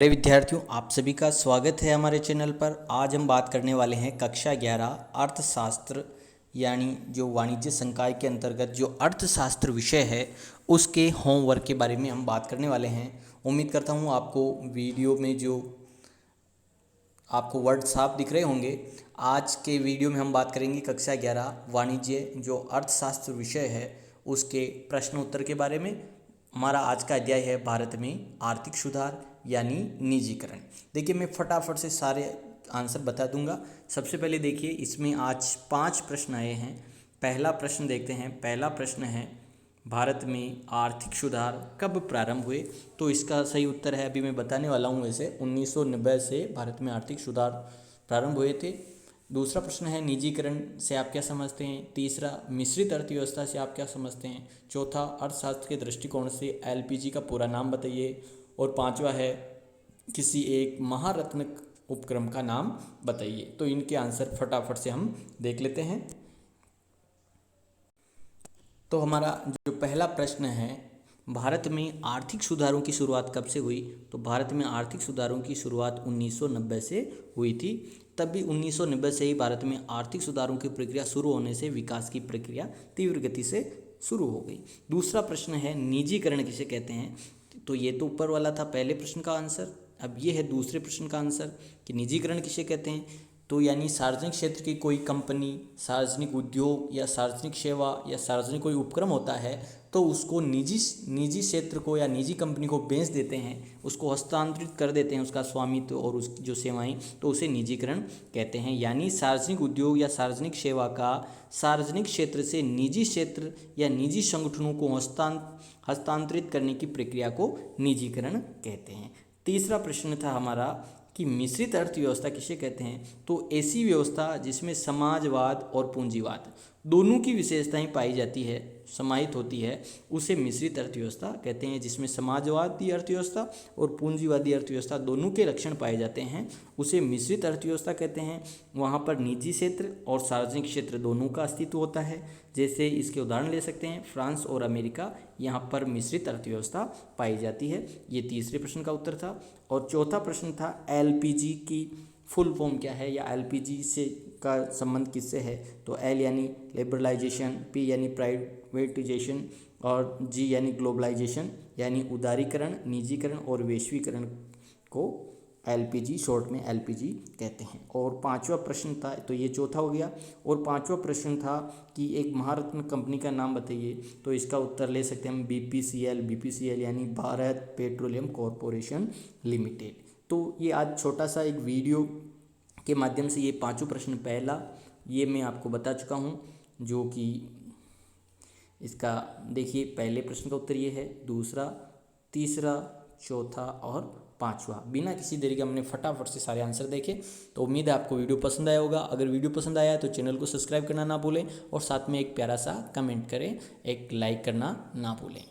प्रिय विद्यार्थियों, आप सभी का स्वागत है हमारे चैनल पर। आज हम बात करने वाले हैं कक्षा 11 अर्थशास्त्र यानी जो वाणिज्य संकाय के अंतर्गत जो अर्थशास्त्र विषय है उसके होमवर्क के बारे में हम बात करने वाले हैं। उम्मीद करता हूँ आपको वीडियो में जो आपको वर्ड साफ दिख रहे होंगे। आज के वीडियो में हम बात करेंगे कक्षा 11 वाणिज्य जो अर्थशास्त्र विषय है उसके प्रश्न उत्तर के बारे में। हमारा आज का अध्याय है भारत में आर्थिक सुधार यानी निजीकरण। देखिए, मैं फटाफट से सारे आंसर बता दूंगा। सबसे पहले देखिए, इसमें आज 5 प्रश्न आए हैं। पहला प्रश्न देखते हैं। पहला प्रश्न है, भारत में आर्थिक सुधार कब प्रारंभ हुए? तो इसका सही उत्तर है, अभी मैं बताने वाला हूँ। वैसे 1990 से भारत में आर्थिक सुधार प्रारंभ हुए थे। दूसरा प्रश्न है, निजीकरण से आप क्या समझते हैं? तीसरा, मिश्रित अर्थव्यवस्था से आप क्या समझते हैं? चौथा, अर्थशास्त्र के दृष्टिकोण से एलपीजी का पूरा नाम बताइए। और पांचवा है, किसी एक महारत्न उपक्रम का नाम बताइए। तो इनके आंसर फटाफट से हम देख लेते हैं। तो हमारा जो पहला प्रश्न है, भारत में आर्थिक सुधारों की शुरुआत कब से हुई? तो भारत में आर्थिक सुधारों की शुरुआत 1990 से हुई थी। तभी 1990 से ही भारत में आर्थिक सुधारों की प्रक्रिया शुरू होने से विकास की प्रक्रिया तीव्र गति से शुरू हो गई। दूसरा प्रश्न है, निजीकरण किसे कहते हैं? तो ये तो ऊपर वाला था पहले प्रश्न का आंसर। अब ये है दूसरे प्रश्न का आंसर कि निजीकरण किसे कहते हैं। तो यानी सार्वजनिक क्षेत्र की कोई कंपनी, सार्वजनिक उद्योग या सार्वजनिक सेवा या सार्वजनिक कोई उपक्रम होता है तो उसको निजी क्षेत्र को या निजी कंपनी को बेच देते हैं, उसको हस्तांतरित कर देते हैं उसका स्वामित्व और उसकी जो सेवाएं, तो उसे निजीकरण कहते हैं। यानी सार्वजनिक उद्योग या सार्वजनिक सेवा का सार्वजनिक क्षेत्र से निजी क्षेत्र या निजी संगठनों को हस्तांतरित करने की प्रक्रिया को निजीकरण कहते हैं। तीसरा प्रश्न था हमारा कि मिश्रित अर्थव्यवस्था किसे कहते हैं? तो ऐसी व्यवस्था जिसमें समाजवाद और पूंजीवाद दोनों की विशेषताएं पाई जाती है, समाहित होती है, उसे मिश्रित अर्थव्यवस्था कहते हैं। जिसमें समाजवादी अर्थव्यवस्था और पूंजीवादी अर्थव्यवस्था दोनों के लक्षण पाए जाते हैं, उसे मिश्रित अर्थव्यवस्था कहते हैं। वहाँ पर निजी क्षेत्र और सार्वजनिक क्षेत्र दोनों का अस्तित्व होता है। जैसे इसके उदाहरण ले सकते हैं फ्रांस और अमेरिका, यहाँ पर मिश्रित अर्थव्यवस्था पाई जाती है। ये तीसरे प्रश्न का उत्तर था। और चौथा प्रश्न था, एलपीजी की फुल फॉर्म क्या है या एलपीजी से का संबंध किससे है? तो एल यानी लिबरलाइजेशन, पी यानी प्राइवेटाइजेशन और जी यानी ग्लोबलाइजेशन यानी उदारीकरण, निजीकरण और वैश्वीकरण को एलपीजी, शॉर्ट में एलपीजी कहते हैं। और पांचवा प्रश्न था, तो ये चौथा हो गया। और पांचवा प्रश्न था कि एक महारत्न कंपनी का नाम बताइए। तो इसका उत्तर ले सकते हैं हम बीपीसीएल यानी भारत पेट्रोलियम कॉरपोरेशन लिमिटेड। तो ये आज छोटा सा एक वीडियो के माध्यम से ये पांचों प्रश्न, पहला ये मैं आपको बता चुका हूँ, जो कि इसका देखिए पहले प्रश्न का उत्तर ये है, दूसरा, तीसरा, चौथा और पांचवा। बिना किसी देरी के हमने फटाफट से सारे आंसर देखे। तो उम्मीद है आपको वीडियो पसंद आया होगा। अगर वीडियो पसंद आया है तो चैनल को सब्सक्राइब करना ना भूलें और साथ में एक प्यारा सा कमेंट करें, एक लाइक करना ना भूलें।